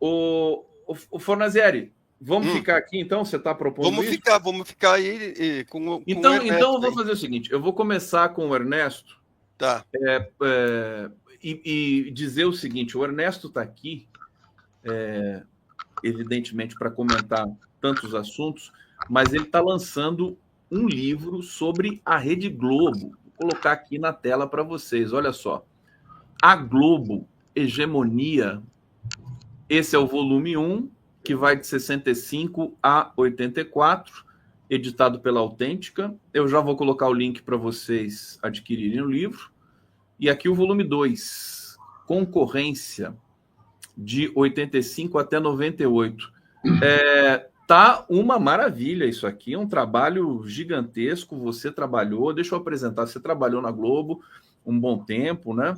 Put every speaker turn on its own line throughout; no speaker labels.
O Fornazieri, vamos ficar aqui, então? Você está propondo isso?
Vamos ficar aí com
então,
o Ernesto.
Então, eu vou fazer o seguinte, eu vou começar com o Ernesto e dizer o seguinte, o Ernesto está aqui, evidentemente, para comentar tantos assuntos, mas ele está lançando um livro sobre a Rede Globo. Vou colocar aqui na tela para vocês, olha só. A Globo, Hegemonia, esse é o volume 1, que vai de 65 a 84, editado pela Autêntica. Eu já vou colocar o link para vocês adquirirem o livro. E aqui o volume 2, Concorrência, de 85 até 98. Tá uma maravilha isso aqui, é um trabalho gigantesco. Você trabalhou, deixa eu apresentar, você trabalhou na Globo um bom tempo, né?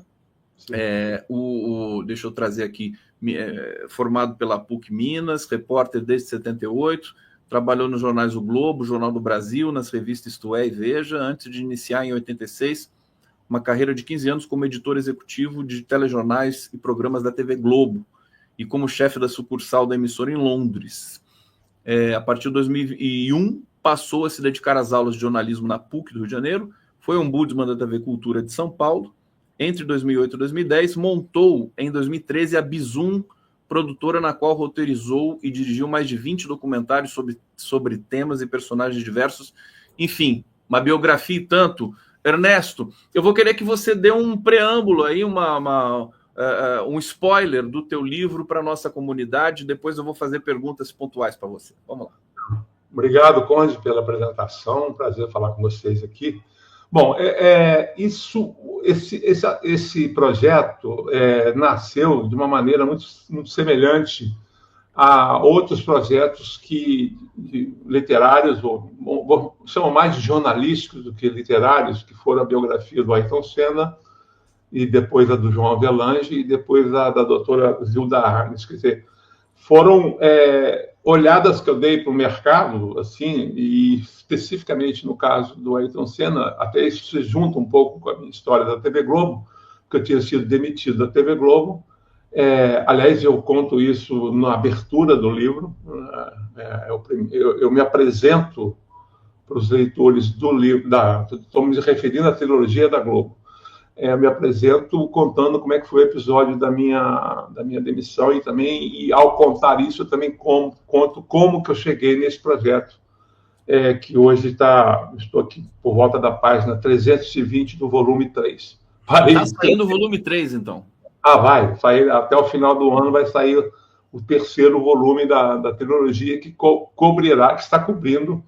Deixa eu trazer aqui, formado pela PUC Minas, repórter desde 78, trabalhou nos jornais O Globo, Jornal do Brasil, nas revistas Isto É e Veja, antes de iniciar em 86 uma carreira de 15 anos como editor executivo de telejornais e programas da TV Globo e como chefe da sucursal da emissora em Londres. A partir de 2001, passou a se dedicar às aulas de jornalismo na PUC do Rio de Janeiro, foi ombudsman da TV Cultura de São Paulo. Entre 2008 e 2010, montou em 2013 a Bizum, produtora na qual roteirizou e dirigiu mais de 20 documentários sobre temas e personagens diversos. Enfim, uma biografia e tanto. Ernesto, eu vou querer que você dê um preâmbulo aí, um spoiler do teu livro para a nossa comunidade. Depois eu vou fazer perguntas pontuais para você. Vamos lá.
Obrigado, Conde, pela apresentação. Um prazer falar com vocês aqui. Bom, esse projeto nasceu de uma maneira muito, muito semelhante a outros projetos literários, ou chamam mais de jornalísticos do que literários, que foram a biografia do Ayrton Senna, e depois a do João Avelange, e depois a da doutora Zilda Arnes. Quer dizer, foram olhadas que eu dei para o mercado, assim, e especificamente no caso do Ayrton Senna, até isso se junta um pouco com a minha história da TV Globo, porque eu tinha sido demitido da TV Globo. Aliás, eu conto isso na abertura do livro. Eu me apresento para os leitores do livro, estou me referindo à trilogia da Globo. Me apresento contando como é que foi o episódio da minha demissão e ao contar isso, eu também conto como que eu cheguei nesse projeto, que hoje estou aqui por volta da página 320 do volume 3.
Está saindo o volume 3, então?
Vai sair, até o final do ano vai sair o terceiro volume da trilogia que que está cobrindo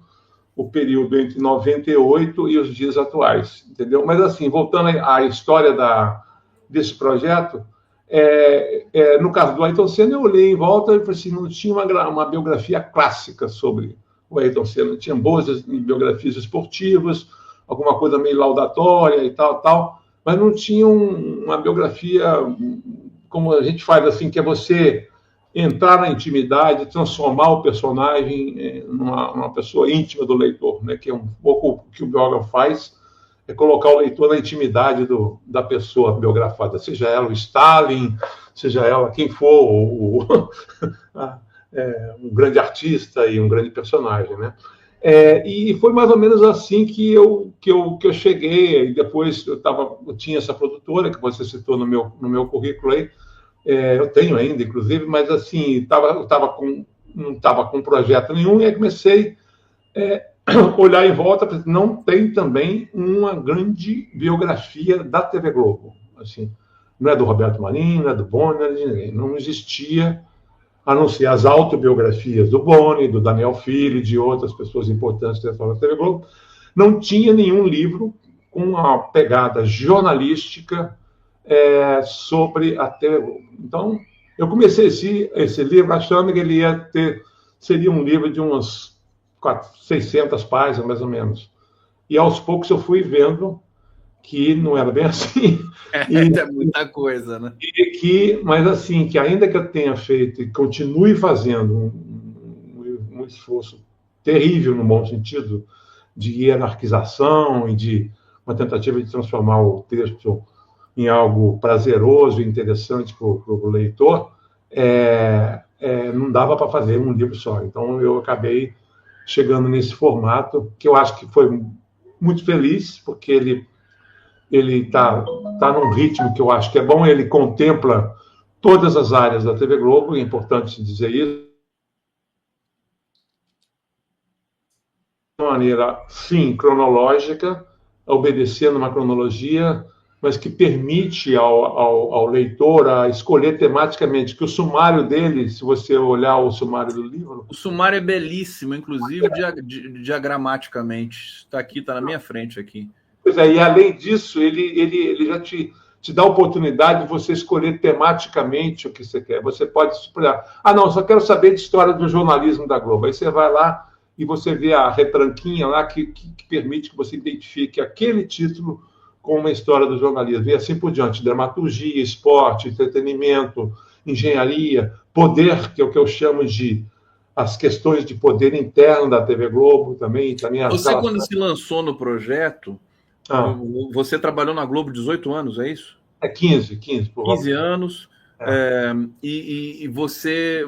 o período entre 98 e os dias atuais, entendeu? Mas, assim, voltando à história desse projeto, no caso do Ayrton Senna, eu olhei em volta e falei assim, não tinha uma biografia clássica sobre o Ayrton Senna, tinha boas biografias esportivas, alguma coisa meio laudatória e tal, mas não tinha uma biografia como a gente faz, assim, que é você entrar na intimidade, transformar o personagem numa pessoa íntima do leitor, né? Que é um pouco o que o biógrafo faz, é colocar o leitor na intimidade da pessoa biografada, seja ela o Stalin, seja ela quem for, um grande artista e um grande personagem, né? E foi mais ou menos assim que eu cheguei. E depois eu tinha essa produtora que você citou no meu currículo aí. Eu tenho ainda, inclusive, mas assim, não estava com projeto nenhum, e aí comecei a olhar em volta, não tem também uma grande biografia da TV Globo. Assim, não é do Roberto Marinho, não é do Boni, não é de ninguém. Não existia, a não ser as autobiografias do Boni, do Daniel Filho, de outras pessoas importantes da TV Globo. Não tinha nenhum livro com uma pegada jornalística sobre a TV Globo. Então, eu comecei esse livro achando que ele seria um livro de umas 600 páginas, mais ou menos. E, aos poucos, eu fui vendo que não era bem assim.
É muita coisa, né?
Mas, assim, que ainda que eu tenha feito e continue fazendo um esforço terrível, no bom sentido, de hierarquização e de uma tentativa de transformar o texto em algo prazeroso e interessante para o leitor, não dava para fazer um livro só. Então, eu acabei chegando nesse formato, que eu acho que foi muito feliz, porque ele está num ritmo que eu acho que é bom, ele contempla todas as áreas da TV Globo, é importante dizer isso, de uma maneira, sim, cronológica, obedecendo uma cronologia, mas que permite ao leitor a escolher tematicamente, que o sumário dele, se você olhar o sumário do livro...
O sumário é belíssimo, inclusive diagramaticamente. Está aqui, está na minha frente aqui.
Pois é, e além disso, ele já te dá a oportunidade de você escolher tematicamente o que você quer. Você pode superar. Não, só quero saber de história do jornalismo da Globo. Aí você vai lá e você vê a retranquinha lá que permite que você identifique aquele título com uma história do jornalismo. E assim por diante. Dramaturgia, esporte, entretenimento, engenharia, poder, que é o que eu chamo de as questões de poder interno da TV Globo também.
Você, quando se lançou no projeto, você trabalhou na Globo 18 anos, é isso?
15
anos. E você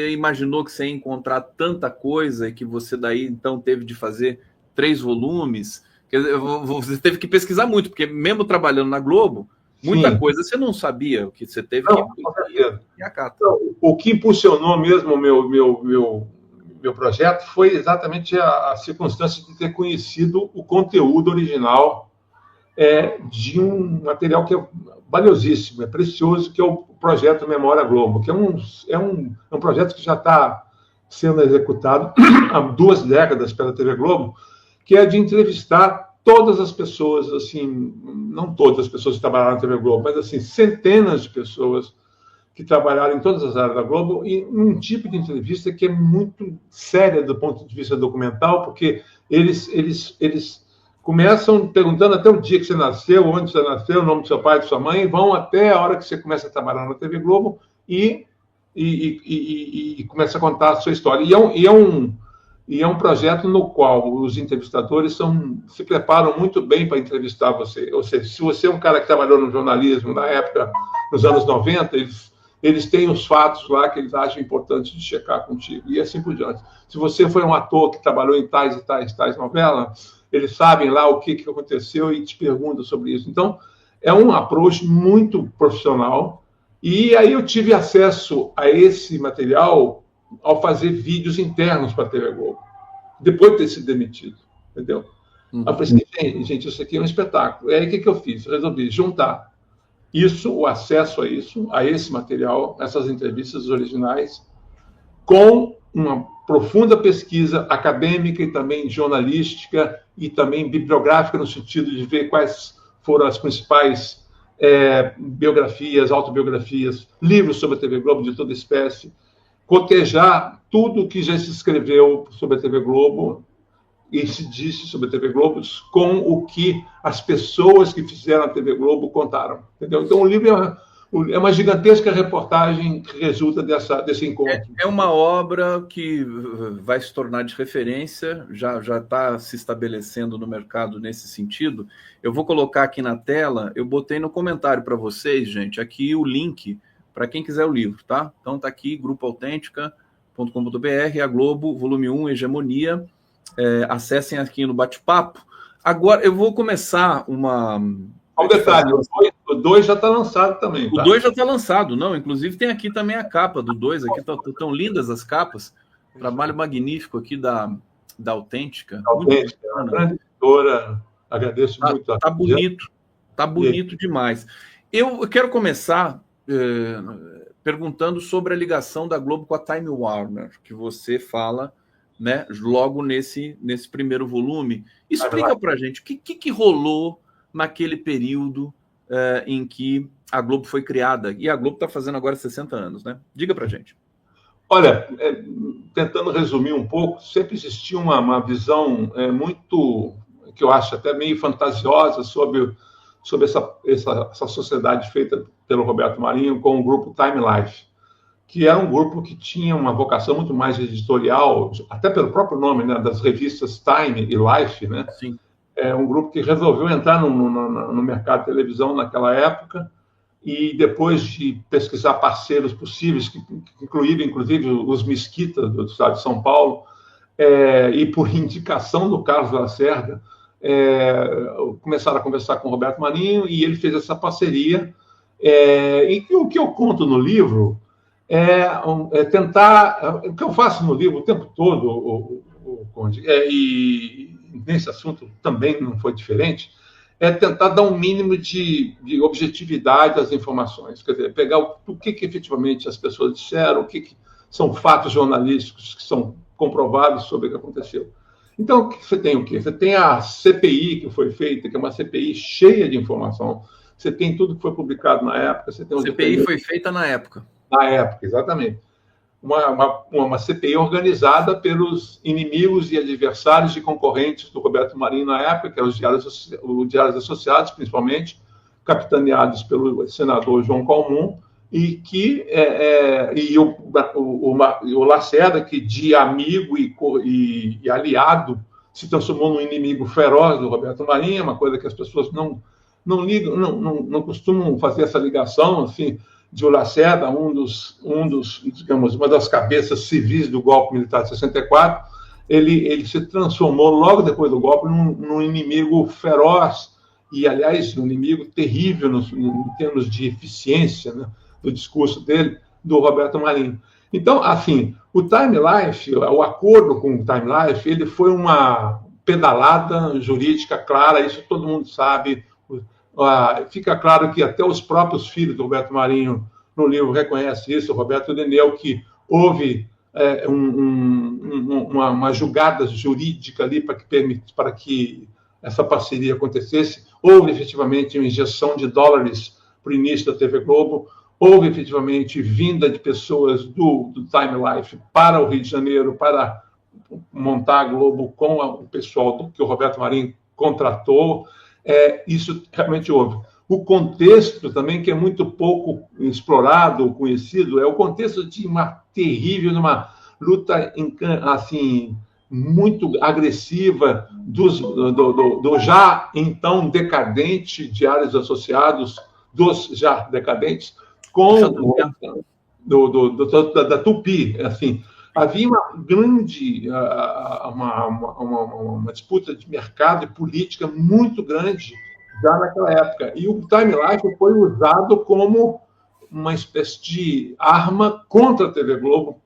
imaginou que você ia encontrar tanta coisa e que você daí, então, teve de fazer 3 volumes? Quer dizer, você teve que pesquisar muito, porque mesmo trabalhando na Globo, muita coisa você não sabia, o que você teve que acatar.
O que impulsionou mesmo o meu projeto foi exatamente a circunstância de ter conhecido o conteúdo original de um material que é valiosíssimo, é precioso, que é o projeto Memória Globo, que é um projeto que já está sendo executado há 2 décadas pela TV Globo, que é de entrevistar todas as pessoas, assim, não todas as pessoas que trabalharam na TV Globo, mas assim, centenas de pessoas que trabalharam em todas as áreas da Globo, e um tipo de entrevista que é muito séria do ponto de vista documental, porque eles começam perguntando até o dia que você nasceu, onde você nasceu, o nome do seu pai e de sua mãe, vão até a hora que você começa a trabalhar na TV Globo e começa a contar a sua história. E é um projeto no qual os entrevistadores se preparam muito bem para entrevistar você. Ou seja, se você é um cara que trabalhou no jornalismo na época, nos anos 90, eles têm os fatos lá que eles acham importantes de checar contigo, e assim por diante. Se você foi um ator que trabalhou em tais e tais novelas, eles sabem lá o que aconteceu e te perguntam sobre isso. Então, é um approach muito profissional, e aí eu tive acesso a esse material ao fazer vídeos internos para a TV Globo, depois de ter sido demitido, entendeu? Eu pensei, gente, isso aqui é um espetáculo. E aí, o que eu fiz? Eu resolvi juntar o acesso a esse material, essas entrevistas originais, com uma profunda pesquisa acadêmica e também jornalística e também bibliográfica, no sentido de ver quais foram as principais biografias, autobiografias, livros sobre a TV Globo de toda espécie, cotejar tudo o que já se escreveu sobre a TV Globo e se disse sobre a TV Globo com o que as pessoas que fizeram a TV Globo contaram. Entendeu? Então, o livro é uma gigantesca reportagem que resulta desse encontro.
É uma obra que vai se tornar de referência, já está se estabelecendo no mercado nesse sentido. Eu vou colocar aqui na tela, eu botei no comentário para vocês, gente, aqui o link para quem quiser o livro, tá? Então está aqui, grupoautêntica.com.br, a Globo, volume 1, Hegemonia. Acessem aqui no bate-papo. Agora, eu vou começar uma...
Um detalhe, o 2 já está lançado também.
Tá? O 2 já está lançado, não. Inclusive tem aqui também a capa do 2, aqui estão lindas as capas. Trabalho magnífico aqui da Autêntica.
Autêntica, é uma grande editora, agradeço muito.
Está bonito demais. Eu quero começar perguntando sobre a ligação da Globo com a Time Warner, que você fala, né, logo nesse primeiro volume. Explica para a gente o que rolou naquele período em que a Globo foi criada. E a Globo está fazendo agora 60 anos, né? Diga para a gente.
Olha, tentando resumir um pouco, sempre existiu uma visão muito, que eu acho até meio fantasiosa, sobre essa sociedade feita pelo Roberto Marinho com o grupo Time Life, que era um grupo que tinha uma vocação muito mais editorial, até pelo próprio nome, né, das revistas Time e Life, né?
Sim.
É um grupo que resolveu entrar no mercado de televisão naquela época e depois de pesquisar parceiros possíveis, que incluíram, inclusive, os Mesquita do estado de São Paulo, e por indicação do Carlos Lacerda, começaram a conversar com o Roberto Marinho, e ele fez essa parceria. E o que eu conto no livro tentar... O que eu faço no livro o tempo todo, Conde, e nesse assunto também não foi diferente, é tentar dar um mínimo de objetividade às informações. Quer dizer, pegar o que efetivamente as pessoas disseram, o que são fatos jornalísticos que são comprovados sobre o que aconteceu. Então, você tem o quê? Você tem a CPI que foi feita, que é uma CPI cheia de informação. Você tem tudo que foi publicado na época. Você tem
a CPI foi feita na época. Na época,
exatamente. Uma CPI organizada pelos inimigos e adversários e concorrentes do Roberto Marinho na época, que eram os diários associados, principalmente, capitaneados pelo senador João Calmon, e o Lacerda, que de amigo e aliado se transformou num inimigo feroz do Roberto Marinho, uma coisa que as pessoas não ligam, não costumam fazer essa ligação, assim, de o Lacerda, digamos, uma das cabeças civis do golpe militar de 64, ele se transformou logo depois do golpe num inimigo feroz e, aliás, um inimigo terrível em termos de eficiência, né, do discurso dele, do Roberto Marinho. Então, assim, o Time Life, o acordo com o Time Life, ele foi uma pedalada jurídica clara, isso todo mundo sabe. Fica claro que até os próprios filhos do Roberto Marinho no livro reconhecem isso, o Roberto Deneu, que houve uma julgada jurídica ali para que essa parceria acontecesse. Houve efetivamente uma injeção de dólares para o início da TV Globo, houve efetivamente vinda de pessoas do Time Life para o Rio de Janeiro para montar a Globo com o pessoal que o Roberto Marinho contratou. Isso realmente houve. O contexto também, que é muito pouco explorado, conhecido, é o contexto de uma terrível, uma luta assim, muito agressiva do já então decadente Diários Associados, dos já decadentes, com da Tupi. Assim, havia uma grande uma disputa de mercado e política muito grande já naquela época. E o Time Life foi usado como uma espécie de arma contra a TV Globo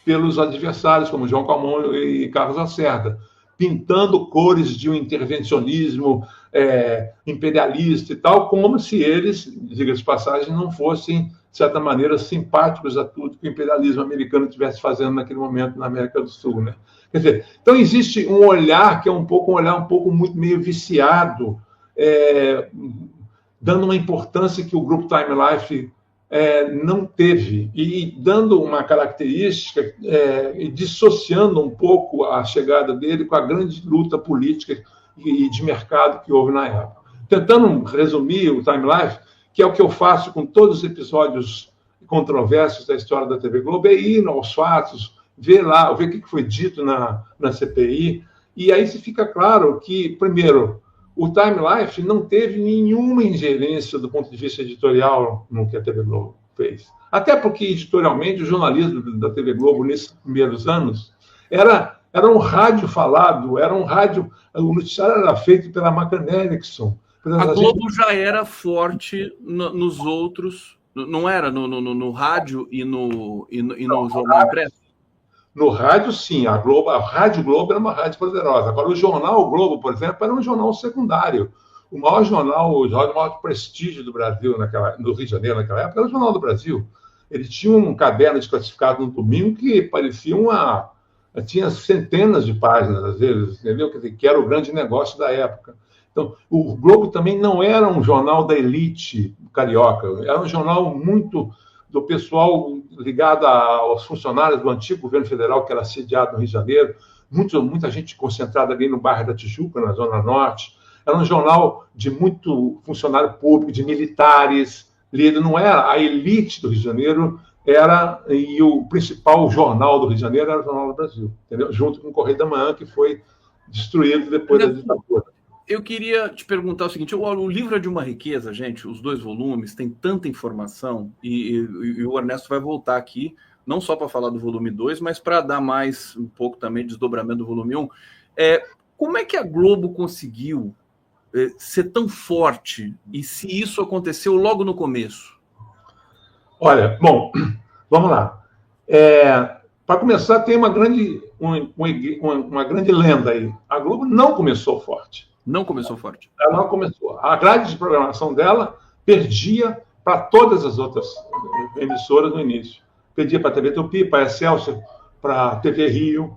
pelos adversários, como João Calmon e Carlos Lacerda, pintando cores de um intervencionismo imperialista e tal, como se eles, diga-se de passagem, não fossem, de certa maneira, simpáticos a tudo que o imperialismo americano estivesse fazendo naquele momento na América do Sul, né? Quer dizer, então existe um olhar que é um olhar muito meio viciado, dando uma importância que o grupo Time Life não teve, e dando uma característica, e dissociando um pouco a chegada dele com a grande luta política e de mercado que houve na época. Tentando resumir o Time Life, que é o que eu faço com todos os episódios controversos da história da TV Globo, é ir aos fatos, ver o que foi dito na CPI, e aí se fica claro que, primeiro, o Time Life não teve nenhuma ingerência do ponto de vista editorial no que a TV Globo fez. Até porque, editorialmente, o jornalismo da TV Globo, nesses primeiros anos, era um rádio falado, o noticiário era feito pela Macan Erickson.
A Globo já era forte nos outros, não era no rádio e no jornal impresso?
No rádio, sim. A Rádio Globo era uma rádio poderosa. Agora, o Jornal Globo, por exemplo, era um jornal secundário. O maior jornal, de maior prestígio do Brasil, no Rio de Janeiro, naquela época, era o Jornal do Brasil. Ele tinha um caderno de classificado no domingo que parecia tinha centenas de páginas, às vezes, entendeu? Quer dizer, que era o grande negócio da época. Então, o Globo também não era um jornal da elite carioca. Era um jornal muito do pessoal ligado aos funcionários do antigo governo federal, que era sediado no Rio de Janeiro, muita gente concentrada ali no bairro da Tijuca, na Zona Norte. Era um jornal de muito funcionário público, de militares, lido. Não era a elite do Rio de Janeiro, e o principal jornal do Rio de Janeiro era o Jornal do Brasil, entendeu? Junto com o Correio da Manhã, que foi destruído depois da ditadura.
Eu queria te perguntar o seguinte: o livro é de uma riqueza, gente, os 2 volumes, tem tanta informação, e o Ernesto vai voltar aqui, não só para falar do volume 2, mas para dar mais um pouco também de desdobramento do volume 1. Como é que a Globo conseguiu ser tão forte, e se isso aconteceu logo no começo?
Olha, bom, vamos lá. Para começar, tem uma grande lenda aí. A Globo não começou forte.
Não começou forte.
Ela não começou. A grade de programação dela perdia para todas as outras emissoras no início. Perdia para a TV Tupi, para a Excelsior, para a TV Rio.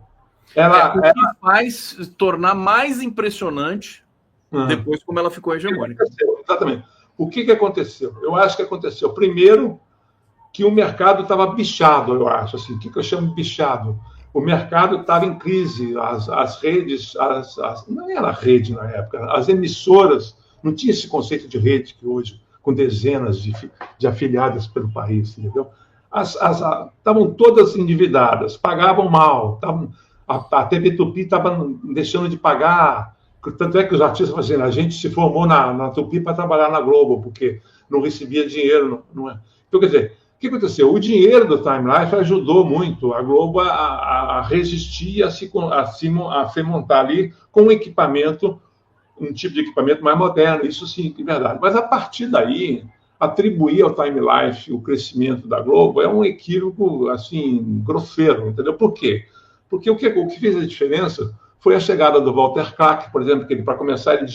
O que faz tornar mais impressionante depois como ela ficou hegemônica.
Exatamente. O que aconteceu? Eu acho que aconteceu. Primeiro, que o mercado estava bichado, eu acho. Assim, o que eu chamo de bichado? O mercado estava em crise, as redes, não era rede na época, as emissoras, não tinha esse conceito de rede que hoje, com dezenas de afiliadas pelo país, entendeu? Estavam todas endividadas, pagavam mal, a TV Tupi estava deixando de pagar, tanto é que os artistas faziam, a gente se formou na Tupi para trabalhar na Globo, porque não recebia dinheiro, não é? Então, quer dizer, o que aconteceu? O dinheiro do Time Life ajudou muito a Globo a resistir, a se montar ali com um equipamento, um tipo de equipamento mais moderno, isso sim, é verdade. Mas a partir daí, atribuir ao Time Life o crescimento da Globo é um equívoco, assim, grosseiro, entendeu? Por quê? Porque o que fez a diferença foi a chegada do Walter Clark, por exemplo, que para começar ele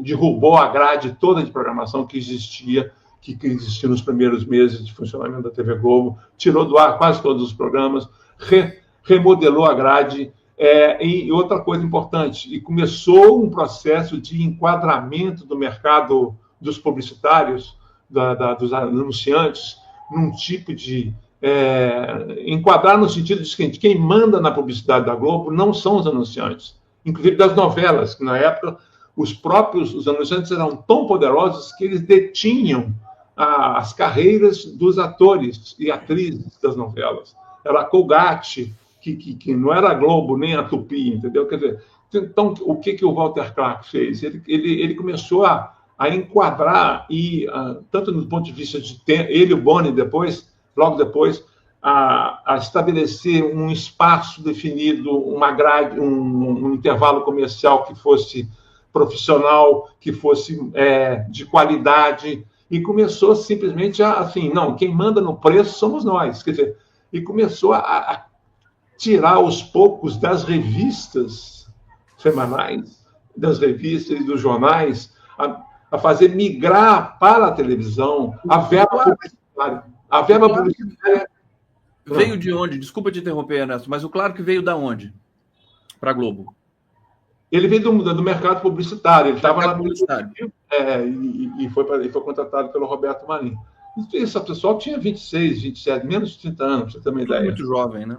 derrubou a grade toda de programação que existia nos primeiros meses de funcionamento da TV Globo, tirou do ar quase todos os programas, remodelou a grade, e outra coisa importante, e começou um processo de enquadramento do mercado dos publicitários, dos anunciantes, num tipo de enquadrar no sentido de seguinte: quem manda na publicidade da Globo não são os anunciantes, inclusive das novelas, que na época os anunciantes eram tão poderosos que eles detinham as carreiras dos atores e atrizes das novelas. Era a Colgate, que não era a Globo nem a Tupi, entendeu? Quer dizer, então, o que o Walter Clark fez? Ele começou a enquadrar, tanto do ponto de vista de ele e o Boni logo depois, a estabelecer um espaço definido, uma grade, um intervalo comercial que fosse profissional, que fosse de qualidade, e começou simplesmente assim, não, quem manda no preço somos nós, quer dizer, e começou a tirar aos poucos das revistas semanais, das revistas e dos jornais, a fazer migrar para a televisão a verba publicitária. A verba publicitária
veio de onde? Desculpa te interromper, Ernesto, mas o Claro que veio da onde? Para a Globo.
Ele veio do mercado publicitário. Ele estava na
publicidade.
E foi contratado pelo Roberto Marinho. Esse pessoal tinha 26, 27, menos de 30 anos, para você ter uma ideia.
Muito jovem, né?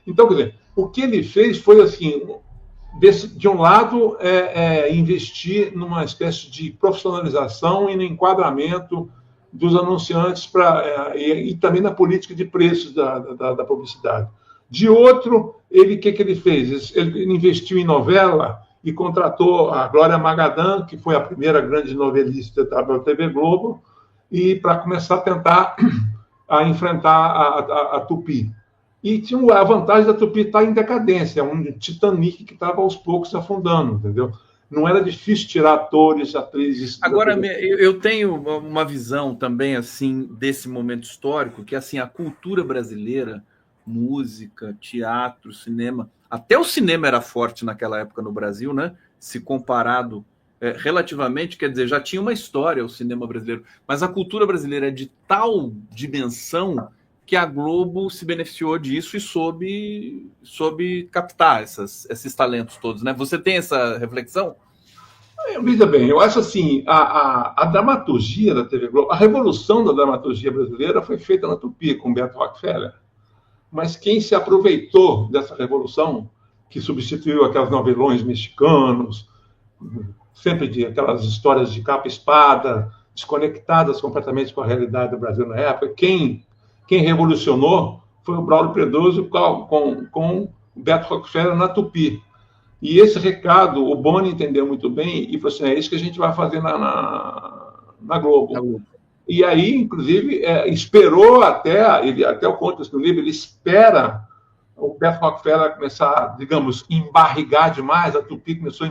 Então, quer dizer, o que ele fez foi assim, de um lado, investir numa espécie de profissionalização e no enquadramento dos anunciantes e também na política de preços da publicidade. De outro, o que ele fez? Ele investiu em novela e contratou a Glória Magadã, que foi a primeira grande novelista da TV Globo, e para começar a tentar enfrentar a Tupi. E tinha a vantagem da Tupi estar em decadência, um Titanic que estava aos poucos se afundando, entendeu? Não era difícil tirar atores, atrizes...
Agora, eu tenho uma visão também, assim, desse momento histórico, que, assim, a cultura brasileira, música, teatro, cinema, até o cinema era forte naquela época no Brasil, né? Se comparado relativamente, quer dizer, já tinha uma história o cinema brasileiro, mas a cultura brasileira é de tal dimensão que a Globo se beneficiou disso e soube captar esses talentos todos, né? Você tem essa reflexão?
Veja bem, eu acho assim, a dramaturgia da TV Globo, a revolução da dramaturgia brasileira foi feita na Tupi, com Beto Rockefeller. Mas quem se aproveitou dessa revolução, que substituiu aqueles novelões mexicanos, sempre de aquelas histórias de capa e espada, desconectadas completamente com a realidade do Brasil na época, quem revolucionou foi o Braulio Pedroso com o Beto Rockefeller na Tupi. E esse recado o Boni entendeu muito bem e falou assim, é isso que a gente vai fazer na Globo. E aí, inclusive, esperou até eu conto isso no livro, ele espera o Beto Rockefeller começar, digamos, embarrigar demais, a Tupi começou a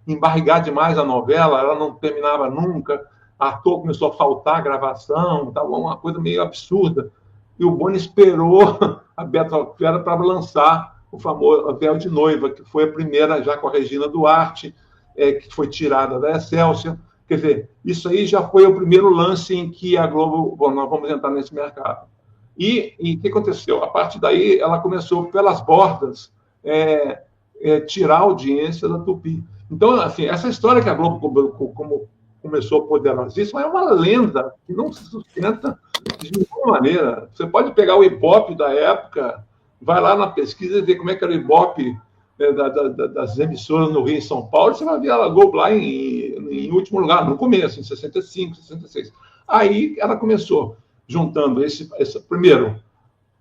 embarrigar demais a novela, ela não terminava nunca, ator começou a faltar a gravação, estava uma coisa meio absurda. E o Boni esperou a Beto Rockefeller para lançar o famoso Véu de Noiva, que foi a primeira já com a Regina Duarte, que foi tirada da Excelsior. Quer dizer, isso aí já foi o primeiro lance em que a Globo, bom, nós vamos entrar nesse mercado. E o que aconteceu? A partir daí, ela começou, pelas bordas, tirar a audiência da Tupi. Então, assim, essa história que a Globo começou poderosíssima é uma lenda que não se sustenta de nenhuma maneira. Você pode pegar o Ibope da época, vai lá na pesquisa e ver como é que era o Ibope das emissoras no Rio e São Paulo, você vai ver a Globo lá em último lugar, no começo, em 65, 66. Aí ela começou juntando primeiro,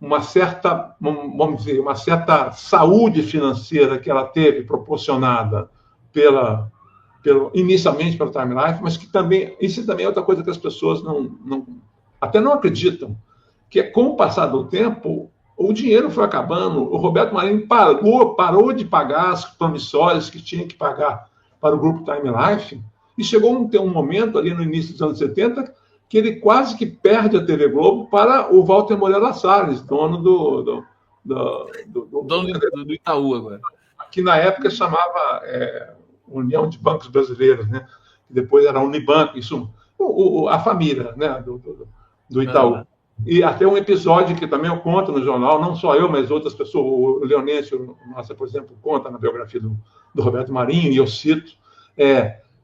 uma certa, vamos dizer, uma certa saúde financeira que ela teve proporcionada inicialmente pelo Time Life, mas que também, isso também é outra coisa que as pessoas até não acreditam, que com o passar do tempo, o dinheiro foi acabando, o Roberto Marinho parou de pagar as promissórias que tinha que pagar para o grupo Time Life, e chegou um momento ali no início dos anos 70 que ele quase que perde a TV Globo para o Walter Moreira Salles, dono
do Itaú agora.
Que na época chamava União de Bancos Brasileiros, né? Que depois era Unibanco, isso, a família, né? do Itaú. E até um episódio que também eu conto no jornal, não só eu, mas outras pessoas, o Leonêncio, por exemplo, conta na biografia do Roberto Marinho, e eu cito,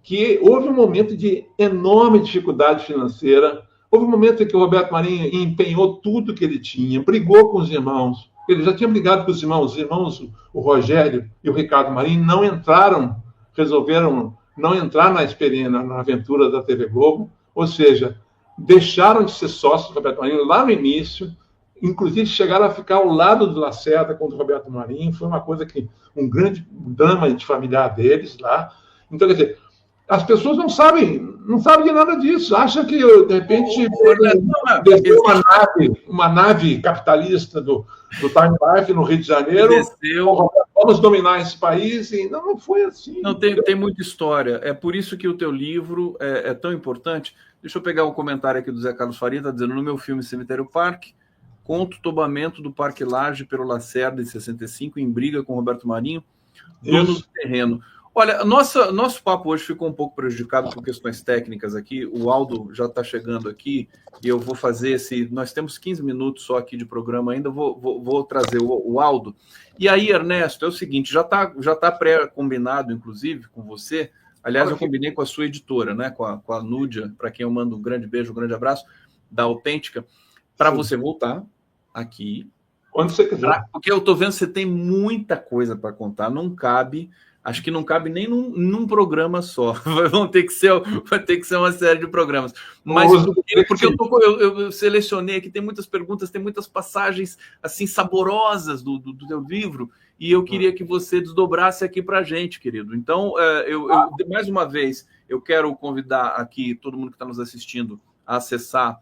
que houve um momento de enorme dificuldade financeira, houve um momento em que o Roberto Marinho empenhou tudo que ele tinha, brigou com os irmãos, ele já tinha brigado com os irmãos, o Rogério e o Ricardo Marinho, resolveram não entrar na aventura da TV Globo, ou seja, deixaram de ser sócios do Roberto Marinho lá no início, inclusive chegaram a ficar ao lado do Lacerda contra o Roberto Marinho, foi uma coisa um grande drama de familiar deles lá. Então, quer dizer, as pessoas não sabem de nada disso, acham que, de repente, uma nave capitalista do Time Life no Rio de Janeiro, vamos dominar esse país, e não foi assim.
Não, tem muita história, é por isso que o teu livro é tão importante. Deixa eu pegar um comentário aqui do Zé Carlos Faria, está dizendo, no meu filme Cemitério Parque, conta o tombamento do Parque Lage pelo Lacerda em 65, em briga com Roberto Marinho, dono do terreno. Olha, nosso papo hoje ficou um pouco prejudicado por questões técnicas aqui. O Aldo já está chegando aqui e eu vou fazer nós temos 15 minutos só aqui de programa ainda, vou trazer o Aldo. E aí, Ernesto, é o seguinte, já tá pré-combinado, inclusive, com você. Aliás, eu combinei com a sua editora, né, com a Núdia, para quem eu mando um grande beijo, um grande abraço, da Autêntica, para você voltar aqui.
Quando você quiser.
Porque eu estou vendo que você tem muita coisa para contar, não cabe. Acho que não cabe nem num programa só. Vai ter que ser uma série de programas. Mas porque eu selecionei aqui, tem muitas perguntas, tem muitas passagens assim saborosas do teu livro, e eu queria que você desdobrasse aqui para a gente, querido. Então, mais uma vez, eu quero convidar aqui todo mundo que está nos assistindo a acessar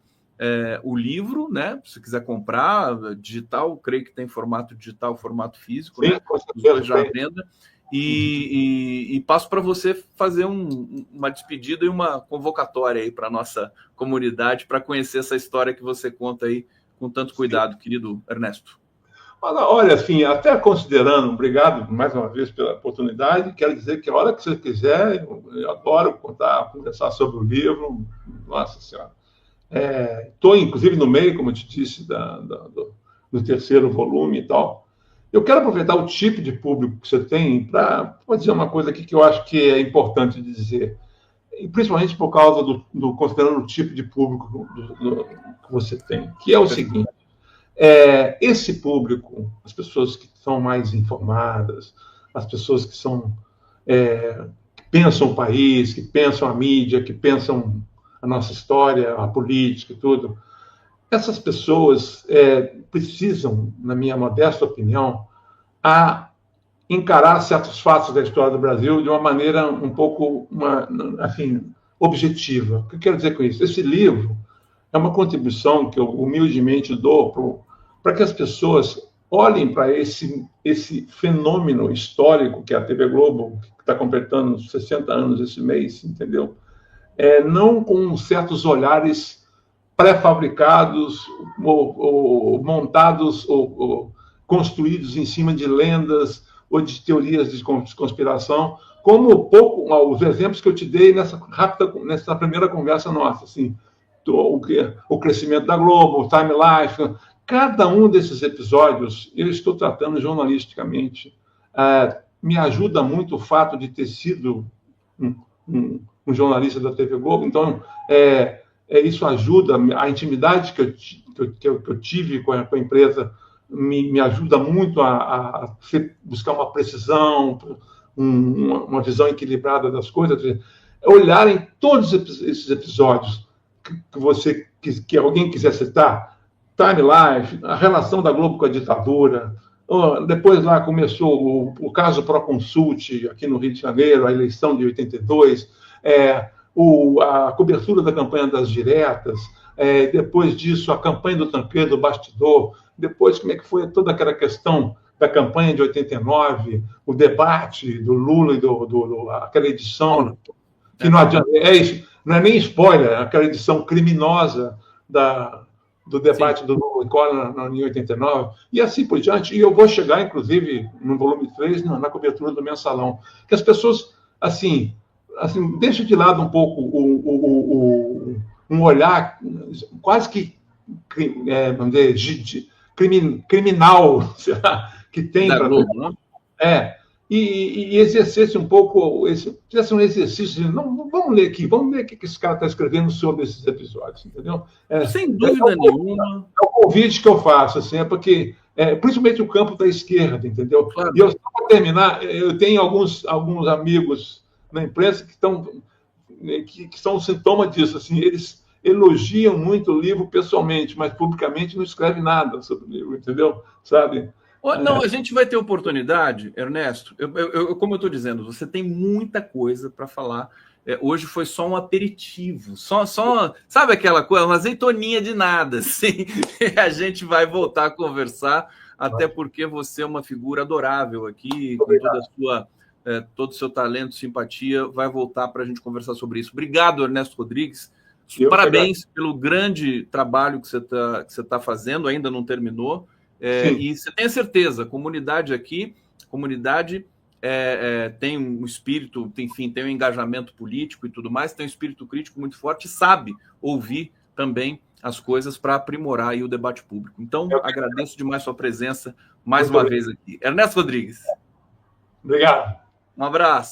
o livro, né? Se quiser comprar, digital, creio que tem formato digital, formato físico,
sim,
né? Os dois já à venda. E passo para você fazer uma despedida e uma convocatória aí para a nossa comunidade para conhecer essa história que você conta aí com tanto cuidado, querido Ernesto.
Olha, assim, até considerando, obrigado mais uma vez pela oportunidade, quero dizer que a hora que você quiser, eu adoro conversar sobre o livro, nossa senhora. Estou, inclusive, no meio, como eu te disse, do terceiro volume e tal. Eu quero aproveitar o tipo de público que você tem para dizer uma coisa aqui que eu acho que é importante dizer, e principalmente por causa considerando o tipo de público que você tem, que é o seguinte, esse público, as pessoas que são mais informadas, as pessoas que pensam o país, que pensam a mídia, que pensam a nossa história, a política e tudo, essas pessoas precisam, na minha modesta opinião, encarar certos fatos da história do Brasil de uma maneira um pouco, assim, objetiva. O que eu quero dizer com isso? Esse livro é uma contribuição que eu humildemente dou para que as pessoas olhem para esse fenômeno histórico que é a TV Globo, que está completando 60 anos esse mês, entendeu? Não com certos olhares pré-fabricados, ou montados, ou construídos em cima de lendas ou de teorias de conspiração, como os exemplos que eu te dei nessa primeira conversa nossa, assim, o crescimento da Globo, o Time Life, cada um desses episódios eu estou tratando jornalisticamente. Me ajuda muito o fato de ter sido um jornalista da TV Globo, então isso ajuda, a intimidade que eu tive com a empresa me ajuda muito a buscar uma precisão, uma visão equilibrada das coisas, olhar em todos esses episódios que alguém quiser citar, Time Life, a relação da Globo com a ditadura, depois lá começou o caso Proconsult aqui no Rio de Janeiro, a eleição de 82, a cobertura da campanha das diretas, depois disso a campanha do Tancredo, do Bastidor, depois como é que foi toda aquela questão da campanha de 89, o debate do Lula e aquela edição, que não adianta, não é nem spoiler, aquela edição criminosa do debate do Lula e Collor em 89, e assim por diante. E eu vou chegar, inclusive, no volume 3, na cobertura do Mensalão, que as pessoas, assim deixam de lado um pouco um olhar quase que, vamos dizer, criminal que tem para tudo. E exercesse um pouco, fizesse um exercício de, não, vamos ler aqui o que esse cara está escrevendo sobre esses episódios, entendeu?
Sem dúvida nenhuma.
É o convite que eu faço, assim, porque, principalmente o campo da esquerda, entendeu? Claro. E eu, só para terminar, eu tenho alguns amigos na imprensa que são um sintoma disso, assim, eles elogiam muito o livro pessoalmente, mas publicamente não escrevem nada sobre o livro, entendeu? Sabe?
Não, a gente vai ter oportunidade, Ernesto. Como eu estou dizendo, você tem muita coisa para falar. Hoje foi só um aperitivo, só sabe aquela coisa, uma azeitoninha de nada. Assim. A gente vai voltar a conversar, até porque você é uma figura adorável aqui, com todo o seu talento, simpatia, vai voltar para a gente conversar sobre isso. Obrigado, Ernesto Rodrigues. Parabéns pelo grande trabalho que você tá fazendo, ainda não terminou. E você tem certeza, a comunidade aqui, tem um espírito, enfim, tem um engajamento político e tudo mais, tem um espírito crítico muito forte, sabe ouvir também as coisas para aprimorar aí o debate público. Então, agradeço demais sua presença mais uma vez aqui. Ernesto Rodrigues.
Obrigado.
Um abraço.